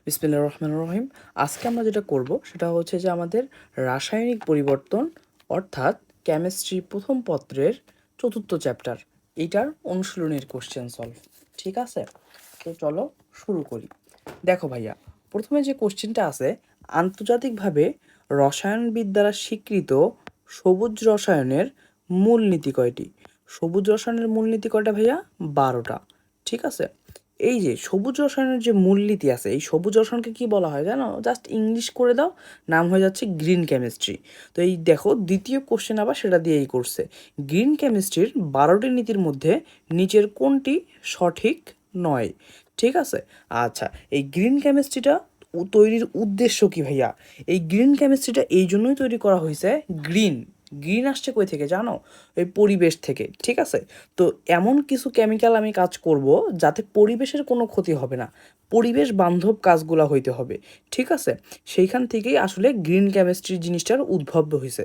বিসমিল্লাহির রহমানির রহিম। আজকে আমরা যেটা করব সেটা হচ্ছে যে আমাদের রাসায়নিক পরিবর্তন অর্থাৎ কেমিস্ট্রি প্রথম পত্রের চতুর্থ চ্যাপ্টার এইটার অনুশীলনের কোশ্চেন সলভ। ঠিক আছে, তো চলো শুরু করি। দেখো ভাইয়া, প্রথমে যে কোশ্চেনটা আছে, আন্তর্জাতিকভাবে রসায়নবিদ দ্বারা স্বীকৃত সবুজ রসায়নের মূলনীতি কয়টি? সবুজ রসায়নের মূলনীতি কয়টা ভাইয়া? 12টা। ঠিক আছে, এই যে সবুজ রসায়নের যে মূলনীতি আছে, এই সবুজ রসায়নকে কি বলা হয় জানো? জাস্ট ইংলিশ করে দাও, নাম হয়ে যাচ্ছে গ্রিন কেমিস্ট্রি। তো এই দেখো দ্বিতীয় কোশ্চেন আবার সেটা দিয়েই করছে। গ্রিন কেমিস্ট্রির 12টি নীতির মধ্যে নিচের কোনটি সঠিক নয়? ঠিক আছে, আচ্ছা, এই গ্রিন কেমিস্ট্রিটা তৈরির উদ্দেশ্য কি ভাইয়া? এই গ্রিন কেমিস্ট্রিটা এই জন্যই তৈরি করা হয়েছে। গ্রিন গ্রিন আসছে কই থেকে জানো? ওই পরিবেশ থেকে। ঠিক আছে, তো এমন কিছু কেমিক্যাল আমি কাজ করব যাতে পরিবেশের কোনো ক্ষতি হবে না, পরিবেশ বান্ধব কাজগুলো হইতে হবে। ঠিক আছে, সেইখান থেকেই আসলে গ্রিন কেমিস্ট্রি জিনিসটার উদ্ভব হয়েছে।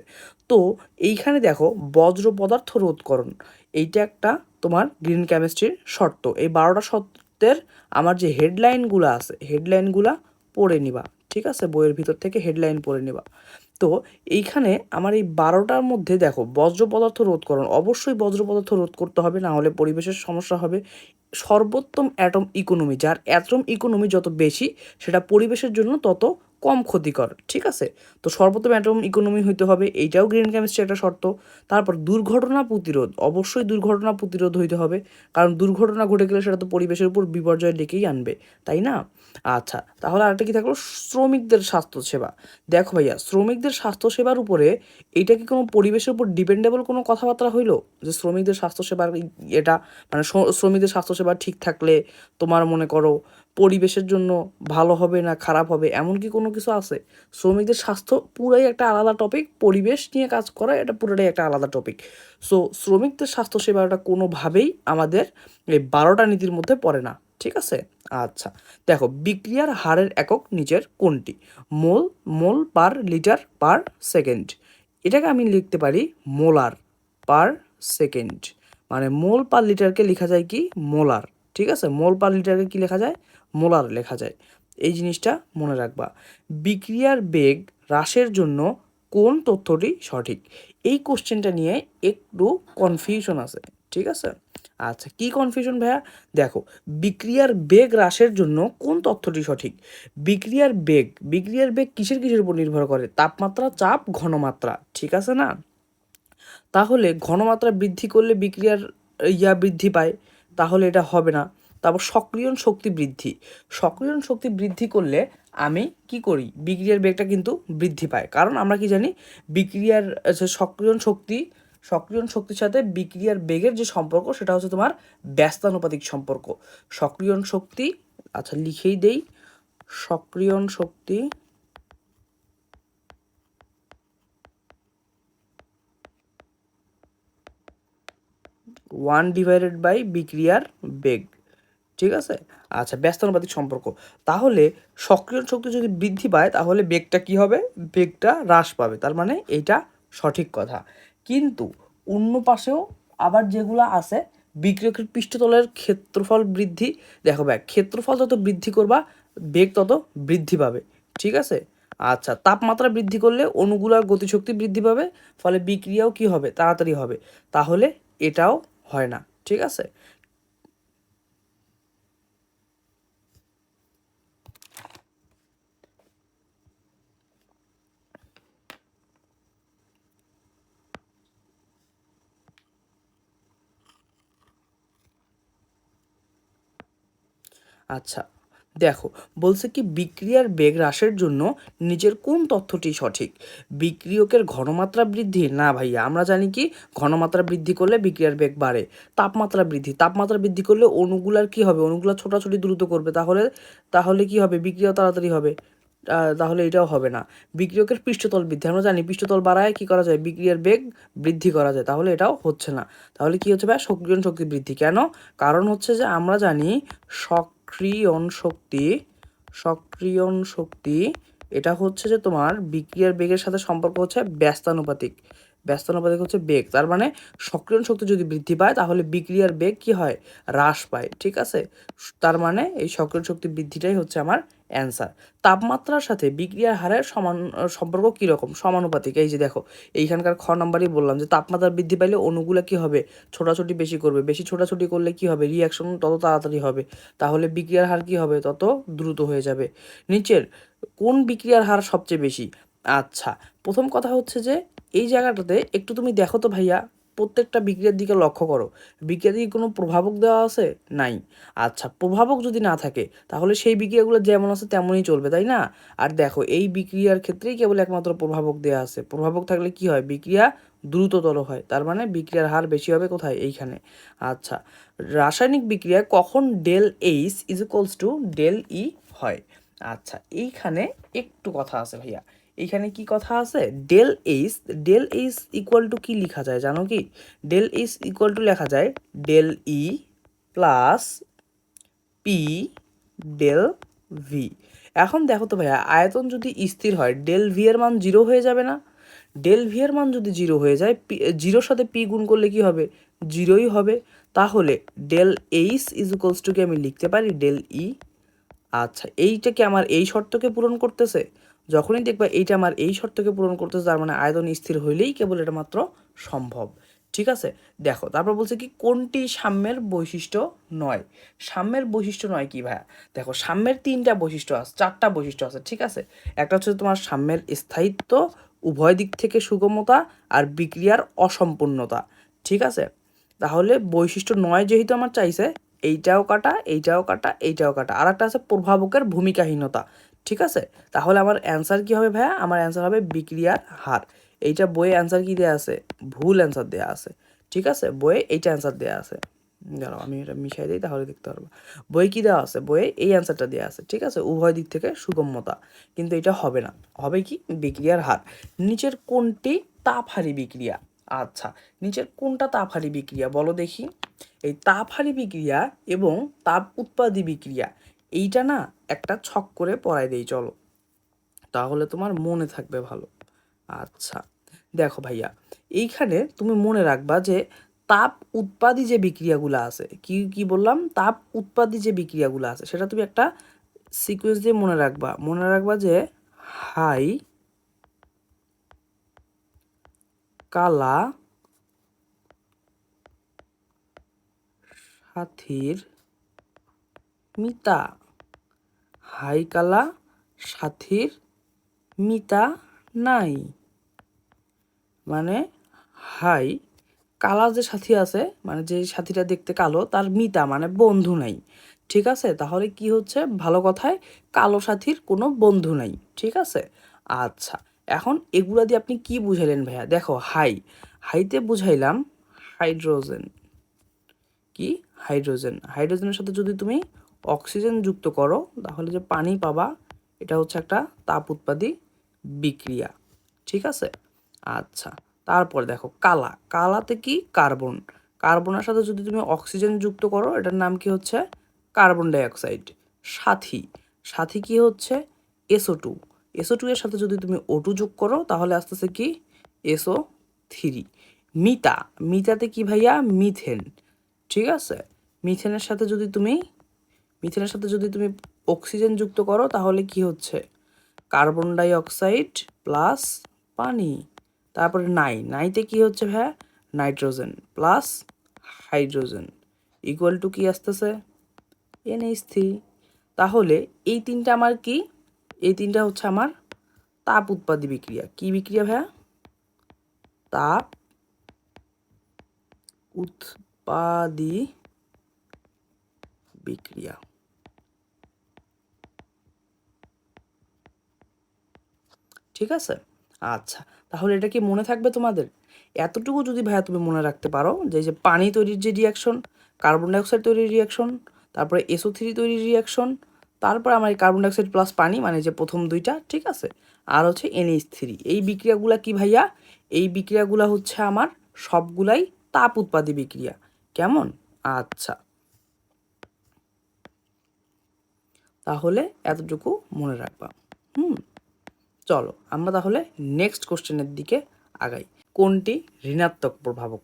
তো এইখানে দেখো বজ্র পদার্থ রোধকরণ, এইটা একটা তোমার গ্রিন কেমিস্ট্রির শর্ত। এই 12টা শর্তের আমার যে হেডলাইনগুলো আছে, হেডলাইনগুলা পড়ে নিবা। ঠিক আছে, বইয়ের ভিতর থেকে হেডলাইন পড়ে নিবা। তো এইখানে আমার এই 12টার মধ্যে দেখো বজ্র পদার্থ রোধকরণ, অবশ্যই বজ্র পদার্থ রোধ করতে হবে, না হলে পরিবেশের সমস্যা হবে। সর্বোত্তম অ্যাটম ইকোনমি, যার অ্যাটম ইকোনমি যত বেশি সেটা পরিবেশের জন্য তত কম ক্ষতিকর। ঠিক আছে, তো সর্বোত্তম অ্যাটম ইকোনমি হইতে হবে, এইটাও গ্রিন কেমিস্ট্রি একটা শর্ত। তারপর দুর্ঘটনা প্রতিরোধ, অবশ্যই দুর্ঘটনা প্রতিরোধ হইতে হবে, কারণ দুর্ঘটনা ঘটে গেলে সেটা তো পরিবেশের উপর বিপর্যয় ডেকেই আনবে, তাই না? আচ্ছা, তাহলে আরেকটা কি থাকলো? শ্রমিকদের স্বাস্থ্যসেবা। দেখো ভাইয়া, শ্রমিকদের স্বাস্থ্যসেবার উপরে এটা কি কোনো পরিবেশের উপর ডিপেন্ডেবল কোনো কথাবার্তা হইলো যে শ্রমিকদের স্বাস্থ্যসেবার এটা মানে শ্রমিকদের স্বাস্থ্যসেবা ঠিক থাকলে তোমার মনে করো পরিবেশের জন্য ভালো হবে না খারাপ হবে, এমন কি কোনো কিছু আছে? শ্রমিকদের স্বাস্থ্য পুরাই একটা আলাদা টপিক, পরিবেশ নিয়ে কাজ করা এটা পুরোটাই একটা আলাদা টপিক। সো শ্রমিকদের স্বাস্থ্যসেবাটা কোনোভাবেই আমাদের এই 12টা নীতির মধ্যে পড়ে না। ঠিক আছে, আচ্ছা, দেখো বিক্রিয়ার হারের একক নিচের কোনটি? মোল, মোল পার লিটার পার সেকেন্ড। এটাকে আমি লিখতে পারি মোলার পার সেকেন্ড, মানে মোল পার লিটারকে লেখা যায় কি? মোলার। ঠিক আছে, মোল পার লিটারকে কি লেখা যায়? মোলার লেখা যায়। এই জিনিসটা মনে রাখবা। বিক্রিয়ার বেগ হ্রাসের জন্য কোন তথ্যটি সঠিক? এই কোশ্চেনটা নিয়ে একটু কনফিউশন আছে। ঠিক আছে, আচ্ছা, কি কনফিউশন ভাইয়া? দেখো, বিক্রিয়ার বেগ হ্রাসের জন্য কোন তথ্যটি সঠিক? বিক্রিয়ার বেগ কিসের উপর নির্ভর করে? তাপমাত্রা, চাপ, ঘনমাত্রা। ঠিক আছে না? তাহলে ঘনমাত্রা বৃদ্ধি করলে বিক্রিয়ার বৃদ্ধি পায়, তাহলে এটা হবে না। তারপর সক্রিয়ণ শক্তি বৃদ্ধি, সক্রিয়ণ শক্তি বৃদ্ধি করলে আমি কি করি? বিক্রিয়ার বেগটা কিন্তু বৃদ্ধি পায়, কারণ আমরা কি জানি বিক্রিয়ার সক্রিয়ণ শক্তির সাথে বিক্রিয়ার বেগের যে সম্পর্ক সেটা হচ্ছে তোমার ব্যস্তানুপাতিক সম্পর্ক। সক্রিয়ণ শক্তি, আচ্ছা লিখেই দেই, সক্রিয়ণ শক্তি 1/, বিক্রিয়ার বেগ। ঠিক আছে, আচ্ছা, ব্যস্তানুপাতিক সম্পর্ক। তাহলে সক্রিয় শক্তি যদি বৃদ্ধি পায় তাহলে বেগটা কি হবে? বেগটা হ্রাস পাবে, তার মানে এইটা সঠিক কথা। কিন্তু অন্য পাশেও আবার যেগুলো আছে, বিক্রিয়কের পৃষ্ঠতলের ক্ষেত্রফল বৃদ্ধি, দেখো ভাই, ক্ষেত্রফল যত বৃদ্ধি করবা বেগ তত বৃদ্ধি পাবে। ঠিক আছে, আচ্ছা, তাপমাত্রা বৃদ্ধি করলে অণুগুলার গতিশক্তি বৃদ্ধি পাবে, ফলে বিক্রিয়াও কি হবে? তাড়াতাড়ি হবে। তাহলে এটাও হয় না। ঠিক আছে, আচ্ছা, দেখো বলছে কি বিক্রিয়ার বেগ হ্রাসের জন্য নিচের কোন তথ্যটি সঠিক? বিক্রিয়কের ঘনমাত্রা বৃদ্ধি? না ভাইয়া, আমরা জানি কি ঘনমাত্রা বৃদ্ধি করলে বিক্রিয়ার বেগ বাড়ে। তাপমাত্রা বৃদ্ধি করলে অণুগুলার কি হবে? অণুগুলা ছোটাছুটি দ্রুত করবে, তাহলে তাহলে কি হবে? বিক্রিয়া তাড়াতাড়ি হবে। তাহলে এটাও হবে না। বিক্রিয়কের পৃষ্ঠতল বৃদ্ধি, আমরা জানি পৃষ্ঠতল বাড়ায় কি করা যায়? বিক্রিয়ার বেগ বৃদ্ধি করা যায়, তাহলে এটাও হচ্ছে না। তাহলে কি হচ্ছে ভাই? সক্রিয়ণ শক্তি বৃদ্ধি। কেন? কারণ হচ্ছে যে আমরা জানি সক্রিয়ণ শক্তি এটা হচ্ছে যে তোমার বিক্রিয়ার বেগের সাথে সম্পর্ক হচ্ছে ব্যস্তানুপাতিক হচ্ছে বেগ। তার মানে সক্রিয়ণ শক্তি যদি বৃদ্ধি পায় তাহলে বিক্রিয়ার বেগ কি হয়? হ্রাস পায়। ঠিক আছে, তার মানে এই সক্রিয়ণ শক্তি বৃদ্ধিটাই হচ্ছে আমার অ্যান্সার। তাপমাত্রার সাথে বিক্রিয়ার হারের সম্পর্ক কীরকম? সমানুপাতিক। এই যে দেখো এইখানকার খ নাম্বারই বললাম যে তাপমাত্রা বৃদ্ধি পাইলে অণুগুলো কী হবে? ছোটাছুটি বেশি করবে, বেশি ছোটাছুটি করলে কী হবে? রিয়াকশন তত তাড়াতাড়ি হবে, তাহলে বিক্রিয়ার হার কী হবে? তত দ্রুত হয়ে যাবে। নিচের কোন বিক্রিয়ার হার সবচেয়ে বেশি? আচ্ছা, প্রথম কথা হচ্ছে যে এই জায়গাটাতে একটু তুমি দেখো তো ভাইয়া, প্রত্যেকটা বিক্রিয়ার দিকে লক্ষ্য করো, বিক্রিয়ার দিকে কোনো প্রভাবক দেওয়া আছে? নাই। আচ্ছা, প্রভাবক যদি না থাকে তাহলে সেই বিক্রিয়াগুলো যেমন আছে তেমনই চলবে, তাই না? আর দেখো এই বিক্রিয়ার ক্ষেত্রেই কেবল একমাত্র প্রভাবক দেওয়া আছে, প্রভাবক থাকলে কি হয়? বিক্রিয়া দ্রুততর হয়, তার মানে বিক্রিয়ার হার বেশি হবে কোথায়? এইখানে। আচ্ছা, রাসায়নিক বিক্রিয়ায় কখন del H is equals to del E হয়? আচ্ছা, এইখানে একটু কথা আছে ভাইয়া, এইখানে কি কথা আছে? ডেল এইচ ইকুয়াল টু কি লেখা যায় জানো কি? ডেল এইচ ইকুয়াল টু লেখা যায় ডেল ই প্লাস পি ডেল ভি। এখন দেখো তো ভাইয়া, আয়তন যদি স্থির হয় ডেল ভি এর মান 0 হয়ে যাবে না? ডেল ভি এর মান যদি 0 হয়ে যায়, জিরোর সাথে পি গুণ করলে কি হবে? 0ই হবে। তাহলে del H is equals to কি আমি লিখতে পারি ডেল ই। আচ্ছা, এইটাকে আমার এই শর্তকে পূরণ করতেছে। যখনই দেখবা এইটা আমার এই শর্তকে পূরণ করতেছে, তার মানে আয়তন স্থির হইলেই কেবল এটা মাত্র সম্ভব। ঠিক আছে, দেখো তারপর বলছে কি কোনটি সাম্যের বৈশিষ্ট্য নয়? সাম্যের বৈশিষ্ট্য নয় কি ভাইয়া? দেখো সাম্যের 3টা বৈশিষ্ট্য আছে, 4টা বৈশিষ্ট্য আছে, ঠিক আছে? একটা হচ্ছে তোমার সাম্যের স্থায়িত্ব, উভয় দিক থেকে সুগমতা, আর বিক্রিয়ার অসম্পূর্ণতা। ঠিক আছে, তাহলে বৈশিষ্ট্য নয় যেহেতু আমার চাইছে, এইটাও কাটা, এইটাও কাটা, এইটাও কাটা। আর একটা আছে প্রভাবকের ভূমিকাহীনতা। ঠিক আছে, তাহলে আমার অ্যান্সার কি হবে ভাইয়া? আমার অ্যান্সার হবে বিক্রিয়ার হার। এইটা বইয়ে অ্যান্সার কি দেওয়া আছে? ভুল অ্যান্সার দেওয়া আছে। ঠিক আছে, বইয়ে এইটা অ্যান্সার দেওয়া আছে। দাঁড়াও আমি এটা মিশাই দিই, তাহলে দেখতে পারবো। বই কি দেওয়া আছে? বইয়ে এই অ্যান্সারটা দেওয়া আছে। ঠিক আছে, উভয় দিক থেকে সুগম্যতা, কিন্তু এটা হবে না, হবে কি? বিক্রিয়ার হার। নিচের কোনটি তাপহারী বিক্রিয়া? আচ্ছা, নিচের কোনটা তাপহারী বিক্রিয়া বলো দেখি? এই তাপহারী বিক্রিয়া এবং তাপ উৎপাদী বিক্রিয়া, এইটা না একটা ছক করে পড়াই দেই চলো, তাহলে তোমার মনে থাকবে ভালো। আচ্ছা, দেখো ভাইয়া, এইখানে তুমি মনে রাখবা যে তাপ উৎপাদী যে বিক্রিয়াগুলো আছে, কি কি বললাম? তাপ উৎপাদী যে বিক্রিয়াগুলো আছে সেটা তুমি একটা সিকোয়েন্স দিয়ে মনে রাখবা। মনে রাখবা যে হাই কালা সাথীর মিতা, হাই কালা সাথীর মিতা নাই। মানে হাই কালা যে সাথী আছে, মানে যে সাথীটা দেখতে কালো, তার মিতা মানে বন্ধু নাই। ঠিক আছে, তাহলে কি হচ্ছে? ভালো কথায় কালো সাথীর কোনো বন্ধু নাই। ঠিক আছে, আচ্ছা, এখন এগুলা দিয়ে আপনি কি বুঝাইলেন ভাইয়া? দেখো হাইতে বুঝাইলাম হাইড্রোজেন। কি? হাইড্রোজেন। হাইড্রোজেনের সাথে যদি তুমি অক্সিজেন যুক্ত করো তাহলে যে পানি পাবা, এটা হচ্ছে একটা তাপ উৎপাদী বিক্রিয়া। ঠিক আছে, আচ্ছা, তারপর দেখো কালাতে কি? কার্বন। কার্বনের সাথে যদি তুমি অক্সিজেন যুক্ত করো, এটার নাম কি হচ্ছে? Carbon dioxide. সাথী কি হচ্ছে? SO2। SO2 এর সাথে যদি তুমি O2 যোগ করো তাহলে আসতেছে কি? SO3। মিতাতে কি ভাইয়া? মিথেন। ঠিক আছে, মিথেনের সাথে যদি তুমি অক্সিজেন যুক্ত করো তাহলে কি হচ্ছে? কার্বন ডাই অক্সাইড প্লাস পানি। তারপরে নাইতে কি হচ্ছে ভাইয়া? Nitrogen plus hydrogen equal to কি আসতেছে? NH3। তাহলে এই তিনটা আমার কি? এই তিনটা হচ্ছে আমার তাপ উৎপাদী বিক্রিয়া। কি বিক্রিয়া ভাইয়া? তাপ উৎপাদী বিক্রিয়া। ঠিক আছে, আচ্ছা, তাহলে এটা কি মনে থাকবে তোমাদের? এতটুকু যদি ভাইয়া তুমি মনে রাখতে পারো যে পানি তৈরির যে রিয়াকশন, কার্বন ডাইঅক্সাইড তৈরির রিয়াকশন, তারপরে SO3 তৈরির রিয়াকশন, তারপর আমার এই কার্বন ডাইঅক্সাইড প্লাস পানি মানে যে প্রথম দুইটা, ঠিক আছে, আর হচ্ছে NH3, এই বিক্রিয়াগুলা কি ভাইয়া? এই বিক্রিয়াগুলা হচ্ছে আমার সবগুলাই তাপ উৎপাদী বিক্রিয়া। কেমন? আচ্ছা, তাহলে এতটুকু মনে রাখবা। চলো আমরা তাহলে নেক্সট কোশ্চেনের দিকে আগাই। কোনটি ঋণাত্মক প্রভাবক?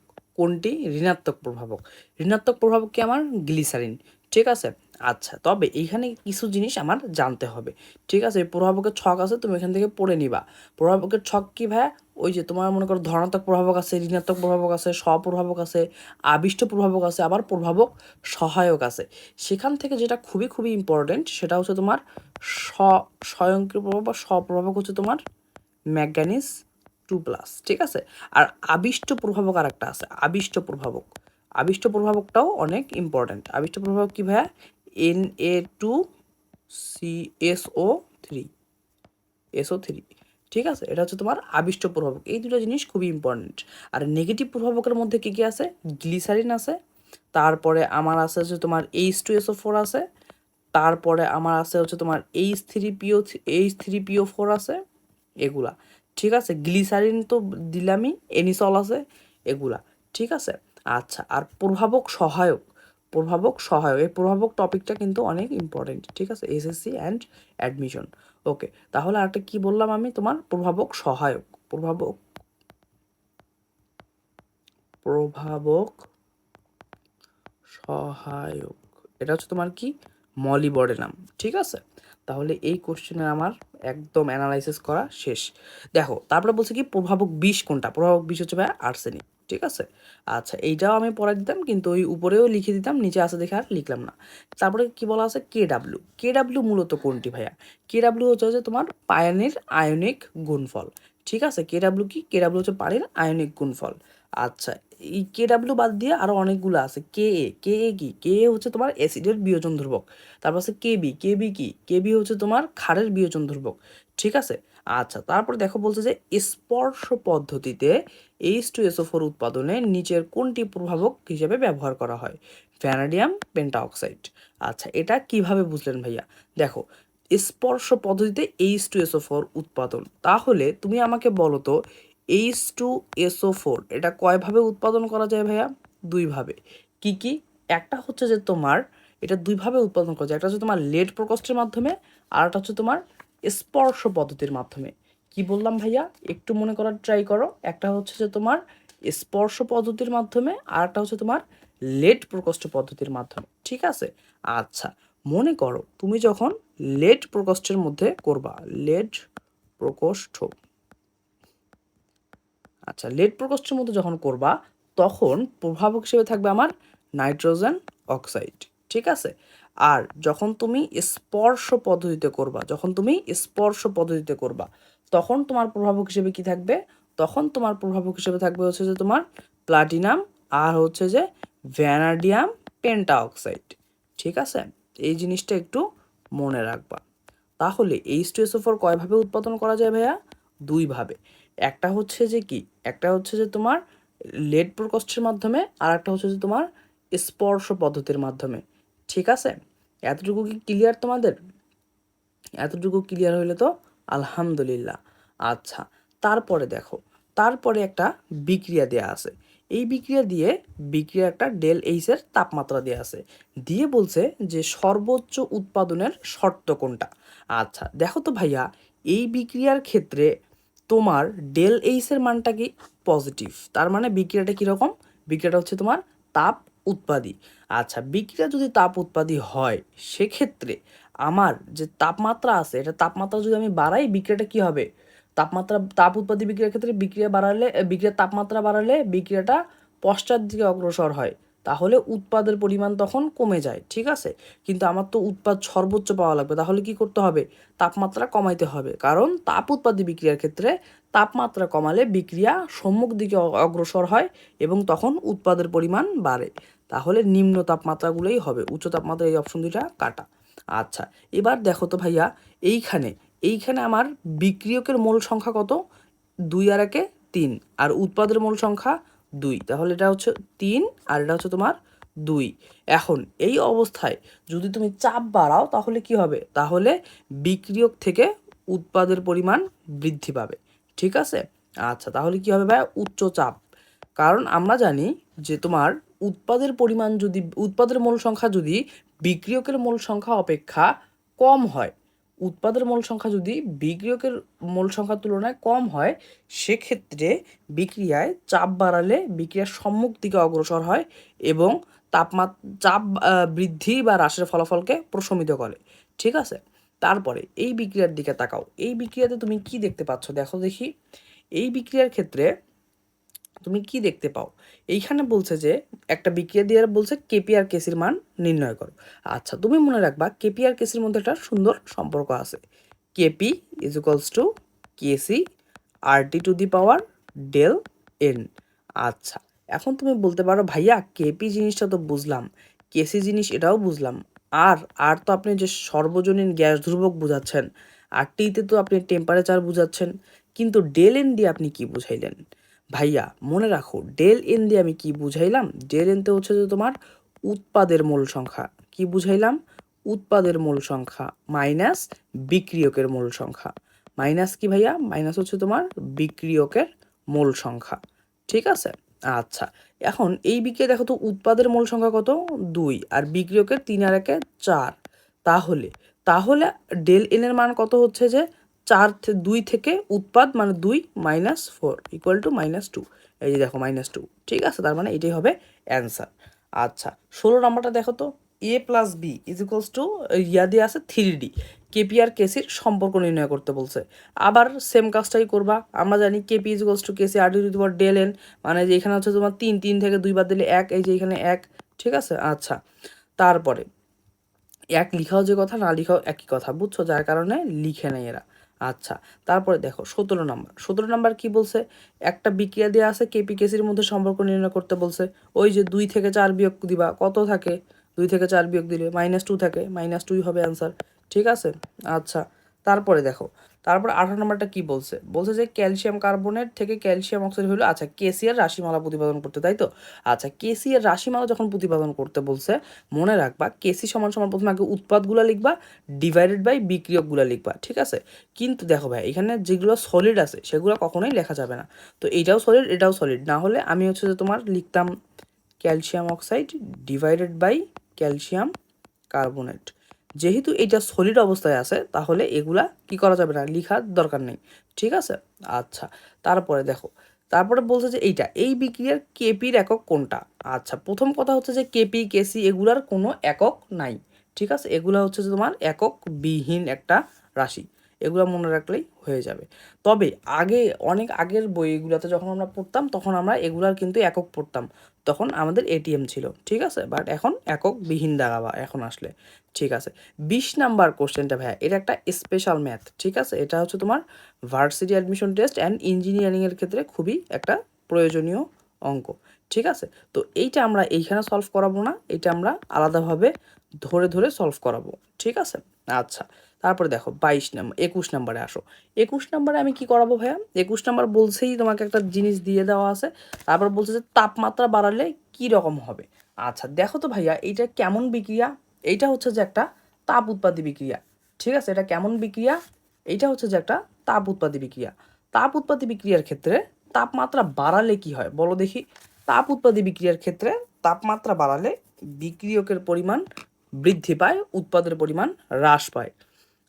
ঋণাত্মক প্রভাবক কি আমার? গ্লিসারিন। ঠিক আছে, আচ্ছা, তবে এইখানে কিছু জিনিস আমার জানতে হবে, ঠিক আছে? এই প্রভাবকের ছক আছে, তুমি এখান থেকে পড়ে নিবা। প্রভাবকের ছক কি ভাইয়া? ওই যে তোমার মনে করো ধনাত্মক প্রভাবক আছে, ঋণাত্মক প্রভাবক আছে, স্বপ্রভাবক আছে, আবিষ্ট প্রভাবক আছে, আবার প্রভাবক সহায়ক আছে। সেখান থেকে যেটা খুবই খুবই ইম্পর্টেন্ট সেটা হচ্ছে তোমার স্বয়ংক্রিয় প্রভাবক বা স্বপ্রভাবক হচ্ছে তোমার ম্যাঙ্গানিজ 2+, ঠিক আছে? আর আবিষ্ট প্রভাবক আর একটা আছে, আবিষ্ট প্রভাবক। আবিষ্ট প্রভাবকটাও অনেক ইম্পর্ট্যান্ট। আবিষ্ট প্রভাবক কি ভাইয়া? Na2CSO3, SO3, ঠিক আছে? এটা হচ্ছে তোমার আবিষ্ট প্রভাবক। এই দুটো জিনিস খুবই ইম্পর্ট্যান্ট। আর নেগেটিভ প্রভাবকের মধ্যে কি কি আছে? গ্লিসারিন আছে, তারপরে আমার আছে হচ্ছে তোমার H2SO4 আছে, তারপরে আমার আছে হচ্ছে তোমার H3PO4 আছে, এগুলা, ঠিক আছে? গ্লিসারিন তো দিলামই, এনিসল আছে, এগুলা, ঠিক আছে? আচ্ছা, আর প্রভাবক সহায়ক, প্রভাবক সহায়ক, এই প্রভাবক টপিকটা কিন্তু অনেক ইম্পর্টেন্ট, ঠিক আছে? SSC and admission. ওকে, তাহলে আরেকটা কি বললাম আমি? তোমার প্রভাবক সহায়ক, প্রভাবক প্রভাবক সহায়ক, এটা হচ্ছে তোমার কি? মলিবডেনাম, ঠিক আছে? তাহলে এই কোশ্চেনে আমার একদম অ্যানালাইসিস করা শেষ। দেখো তারপরে বলছে কি প্রভাবক বিষ কোনটা? প্রভাবক বিষ হচ্ছে ভাই আর্সেনিক, ঠিক আছে? আচ্ছা, এইটাও আমি পড়াই দিতাম, কিন্তু ওই উপরেও লিখে দিতাম, নিচে আসে দেখে আর লিখলাম না। তারপরে কি বলা আছে? কেডাব্লিউ। কেডাব্লিউ মূলত কোনটি ভাইয়া? কেডাব্লিউ হচ্ছে যে তোমার পানির আয়নিক গুণফল, ঠিক আছে? কেডাব্লিউ কি? কেডাব্লিউ হচ্ছে পানির আয়নিক গুণফল। আচ্ছা, এই কেডাব্লিউ বাদ দিয়ে আরো অনেকগুলো আছে। কে এ কি? কে এ হচ্ছে তোমার অ্যাসিডের বিয়োজন ধ্রুবক। তারপর আছে কেবি। কেবি কি? কেবি হচ্ছে তোমার ক্ষারের বিয়োজন ধ্রুবক, ঠিক আছে? আচ্ছা, তারপরে দেখো বলছে যে স্পর্শ পদ্ধতিতে H2SO4 উৎপাদনে নিচের কোনটি প্রভাবক হিসেবে ব্যবহার করা হয়? ভ্যানাডিয়াম পেন্টাঅক্সাইড। আচ্ছা, এটা কিভাবে বুঝলেন ভাইয়া? দেখো, স্পর্শ পদ্ধতিতে H2SO4 উৎপাদন, তাহলে তুমি আমাকে বলো তো H2SO4 এটা কয়ভাবে উৎপাদন করা যায় ভাইয়া? দুইভাবে। কি কি? একটা হচ্ছে যে তোমার এটা দুইভাবে উৎপাদন করা যায়, একটা হচ্ছে তোমার লেড প্রকোষ্ঠের মাধ্যমে, আর একটা হচ্ছে তোমার স্পর্শ পদ্ধতির মাধ্যমে। কি বললাম ভাইয়া? একটু মনে করার ট্রাই করো। একটা হচ্ছে যে তোমার স্পর্শ পদ্ধতির মাধ্যমে, আর একটা হচ্ছে তোমার লেড প্রকোষ্ঠ পদ্ধতির মাধ্যমে, ঠিক আছে? আচ্ছা, মনে করো তুমি যখন লেড প্রকোষ্ঠের মধ্যে করবা, লেড প্রকোষ্ঠ, আচ্ছা, লেড প্রকোষ্ঠের মধ্যে যখন করবা তখন প্রভাবক হিসেবে থাকবে আমার নাইট্রোজেন অক্সাইড, ঠিক আছে? আর যখন তুমি স্পর্শ পদ্ধতিতে করবা, যখন তুমি স্পর্শ পদ্ধতিতে করবা তখন তোমার প্রভাবক হিসেবে কি থাকবে? তখন তোমার প্রভাবক হিসেবে থাকবে হচ্ছে যে তোমার প্লাটিনাম, আর হচ্ছে যে ভ্যানাডিয়াম পেন্টাঅক্সাইড, ঠিক আছে? এই জিনিসটা একটু মনে রাখবা। তাহলে H2SO4 কয়ভাবে উৎপাদন করা যায় ভাইয়া? দুইভাবে। একটা হচ্ছে যে কি? একটা হচ্ছে যে তোমার লেড প্রকোষ্ঠের মাধ্যমে, আর একটা হচ্ছে যে তোমার স্পর্শ পদ্ধতির মাধ্যমে, ঠিক আছে? এতটুকু কি ক্লিয়ার তোমাদের? এতটুকু ক্লিয়ার হইলে তো আলহামদুলিল্লাহ। আচ্ছা, তারপরে দেখো, তারপরে একটা বিক্রিয়া দেয়া আছে। এই বিক্রিয়া দিয়ে বিক্রিয়া একটা ডেল এইচ এর তাপমাত্রা দেয়া আছে, দিয়ে বলছে যে সর্বোচ্চ উৎপাদনের শর্ত কোনটা? আচ্ছা, দেখো তো ভাইয়া, এই বিক্রিয়ার ক্ষেত্রে তোমার ডেল এইচ এর মানটা কি? পজিটিভ। তার মানে বিক্রিয়াটা কীরকম? বিক্রিয়াটা হচ্ছে তোমার তাপ উৎপাদী। আচ্ছা, বিক্রিয়া যদি তাপ উৎপাদী হয় সেক্ষেত্রে আমার যে তাপমাত্রা আছে, এটা তাপমাত্রা যদি আমি বাড়াই, বিক্রিয়াটা কি হবে? তাপমাত্রা, তাপ উৎপাদী বিক্রিয়ার ক্ষেত্রে বিক্রিয়া বাড়ালে, বিক্রিয়ার তাপমাত্রা বাড়ালে বিক্রিয়াটা পশ্চাৎ দিকে অগ্রসর হয়, তাহলে উৎপাদের পরিমাণ তখন কমে যায়, ঠিক আছে? কিন্তু আমার তো উৎপাদ সর্বোচ্চ পাওয়া লাগবে, তাহলে কি করতে হবে? তাপমাত্রা কমাইতে হবে, কারণ তাপ উৎপাদী বিক্রিয়ার ক্ষেত্রে তাপমাত্রা কমালে বিক্রিয়া সম্মুখ দিকে অগ্রসর হয় এবং তখন উৎপাদের পরিমাণ বাড়ে। তাহলে নিম্ন তাপমাত্রাগুলোই হবে, উচ্চ তাপমাত্রা এই অপশন দুইটা কাটা। আচ্ছা, এবার দেখো তো ভাইয়া, এইখানে এইখানে আমার বিক্রিয়কের মোল সংখ্যা কত? 2 আর 1 3, আর উৎপাদের মোল সংখ্যা 2, তাহলে এটা হচ্ছে 3 আর এটা হচ্ছে তোমার 2। এখন এই অবস্থায় যদি তুমি চাপ বাড়াও তাহলে কি হবে? তাহলে বিক্রিয়ক থেকে উৎপাদের পরিমাণ বৃদ্ধি পাবে, ঠিক আছে? আচ্ছা, তাহলে কি হবে ভাই? উচ্চ চাপ। কারণ আমরা জানি যে তোমার উৎপাদের পরিমাণ যদি, উৎপাদের মোল সংখ্যা যদি বিক্রিয়কের মোল সংখ্যা অপেক্ষা কম হয়, উৎপাদের মোল সংখ্যা যদি বিক্রিয়কের মোল সংখ্যার তুলনায় কম হয়, সেক্ষেত্রে বিক্রিয়ায় চাপ বাড়ালে বিক্রিয়ার সম্মুখ দিকে অগ্রসর হয় এবং চাপ বৃদ্ধি বা হ্রাসের ফলাফলকে প্রশমিত করে। ঠিক আছে, তারপরে এই বিক্রিয়ার দিকে তাকাও। এই বিক্রিয়াতে তুমি কি দেখতে পাচ্ছ দেখো দেখি। এই বিক্রিয়ার ক্ষেত্রে তুমি কি দেখতে পাও, এইখানে বলছে যে একটা বিক্রিয়া দিয়ে বলছে কেপি আর কেসির মান নির্ণয় করো। আচ্ছা, তুমি মনে রাখবা কেপি আর কেসির মধ্যে একটা সুন্দর সম্পর্ক আছে। KP is equals to KC R T to the power del N. আচ্ছা, এখন তুমি বলতে পারো ভাইয়া কেপি জিনিসটা তো বুঝলাম, কেসি জিনিস এটাও বুঝলাম, আর আর তো আপনি যে সর্বজনীন গ্যাস ধ্রুবক বুঝাচ্ছেন, আর টিতে তো আপনি টেম্পারেচার বুঝাচ্ছেন, কিন্তু ডেল এন দিয়ে আপনি কি বুঝাইলেন? ভাইয়া মনে রাখো, ডেল এন দিয়ে আমি কি বুঝাইলাম? ডেল এনতে হচ্ছে যে তোমার উৎপাদের মোল সংখ্যা। কি বুঝাইলাম? উৎপাদের মোল সংখ্যা মাইনাস বিক্রিয়কের মোল সংখ্যা। মাইনাস কি ভাইয়া? মাইনাস হচ্ছে তোমার বিক্রিয়কের মোল সংখ্যা। ঠিক আছে, আচ্ছা, এখন এই বিক্রিয়া দেখো তো উৎপাদের মোল সংখ্যা কত? 2, আর বিক্রিয়কের 3 আর 1 4। তাহলে তাহলে ডেল এন এর মান কত হচ্ছে যে 2 থেকে উৎপাদ মানে 2 মাইনাস 4 ইকুয়াল টু -2। এই যে দেখো -2। ঠিক আছে, তার মানে এটাই হবে অ্যান্সার। আচ্ছা, 16 নাম্বারটা দেখো তো। a plus B is equals to ইয়া দিয়ে আছে 3D। কেপি আর কেসির সম্পর্ক নির্ণয় করতে বলছে। আবার সেম কাজটাই করবা। আমরা জানি KP is equals to KC R D তোমার ডেল এন, মানে যে এখানে হচ্ছে তোমার 3 থেকে 2 বাদ দিলে 1, এই যে এখানে 1। ঠিক আছে, আচ্ছা, তারপরে এক লিখাও যে কথা, না লিখাও একই কথা, বুঝছো, যার কারণে লিখে নেই এরা। আচ্ছা, তারপরে দেখো 17 নাম্বার কি বলছে? একটা বিক্রিয়া দেওয়া আছে, কেপি কেসির মধ্যে সম্পর্ক নির্ণয় করতে বলছে। ওই যে 2 থেকে 4 বিয়োগ দিবা, কত থাকে? 2 থেকে 4 বিয়োগ দিলে -2 থাকে, -2 হবে অ্যান্সার। ঠিক আছে, আচ্ছা, তারপরে দেখো, তারপর 18 নাম্বারটা কি বলছে? বলছে যে ক্যালসিয়াম কার্বনেট থেকে ক্যালসিয়াম অক্সাইড হলো, আচ্ছা কেসিয়ার রাশিমালা প্রতিপাদন করতে, তাই তো? আচ্ছা, কেসিয়ার রাশিমালা যখন প্রতিপাদন করতে বলছে, মনে রাখবা কেসি সমান সমান প্রথমে আগে উৎপাদগুলো লিখবা, ডিভাইডেড বাই বিক্রিয়কগুলো লিখবা। ঠিক আছে, কিন্তু দেখো ভাই এখানে যেগুলো সলিড আছে সেগুলো কখনোই লেখা যাবে না। তো এটাও সলিড এটাও সলিড না হলে আমি হচ্ছে যে তোমার লিখতাম calcium oxide divided by calcium carbonate. যেহেতু এটা সলিড অবস্থায় আছে তাহলে এগুলা কি করা যাবে না, লিখার দরকার নেই। ঠিক আছে, আচ্ছা, তারপরে দেখো, তারপরে বলছে যে এই বিক্রিয়ার কেপির একক কোনটা? আচ্ছা, প্রথম কথা হচ্ছে যে কেপি কেসি এগুলার কোনো একক নাই। ঠিক আছে, এগুলা হচ্ছে যে তোমার একক বিহীন একটা রাশি, এগুলো মনে রাখলেই হয়ে যাবে। তবে আগে অনেক আগের বইগুলোতে যখন আমরা পড়তাম তখন আমরা এগুলার কিন্তু একক পড়তাম, তখন আমাদের এটিএম ছিল। ঠিক আছে, বাট এখন একক বিহীন দাগাবা এখন আসলে। ঠিক আছে, 20 নাম্বার কোশ্চেনটা ভাইয়া এটা একটা স্পেশাল ম্যাথ। ঠিক আছে, এটা হচ্ছে তোমার ভার্সিটি অ্যাডমিশন টেস্ট অ্যান্ড ইঞ্জিনিয়ারিংয়ের ক্ষেত্রে খুবই একটা প্রয়োজনীয় অঙ্ক। ঠিক আছে, তো এইটা আমরা এইখানে সলভ করাবো না, এটা আমরা আলাদাভাবে ধরে ধরে সলভ করাবো। ঠিক আছে, আচ্ছা, তারপরে দেখো 21 নাম্বারে আসো। 21 নাম্বারে আমি কি করাবো ভাইয়া? 21 নাম্বার বলছেই তোমাকে একটা জিনিস দিয়ে দেওয়া আছে, তারপর বলছে যে তাপমাত্রা বাড়ালে কি রকম হবে। আচ্ছা, দেখো তো ভাইয়া এইটা কেমন বিক্রিয়া? এইটা হচ্ছে যে একটা তাপ উৎপাদী বিক্রিয়া। ঠিক আছে, এটা কেমন বিক্রিয়া? এইটা হচ্ছে যে একটা তাপ উৎপাদী বিক্রিয়া। তাপ উৎপাদী বিক্রিয়ার ক্ষেত্রে তাপমাত্রা বাড়ালে কি হয় বলো দেখি? তাপ উৎপাদী বিক্রিয়ার ক্ষেত্রে তাপমাত্রা বাড়ালে বিক্রিয়কের পরিমাণ বৃদ্ধি পায়, উৎপাদের পরিমাণ হ্রাস পায়।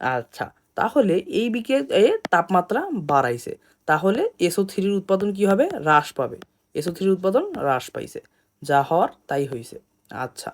আচ্ছা, তাহলে এই বিক্রিয়ায় তাপমাত্রা বাড়াইছে, তাহলে SO3 উৎপাদন কি হবে? হ্রাস পাবে। SO3 উৎপাদন হ্রাস পাইছে, যা হওয়ার তাই হয়েছে। আচ্ছা,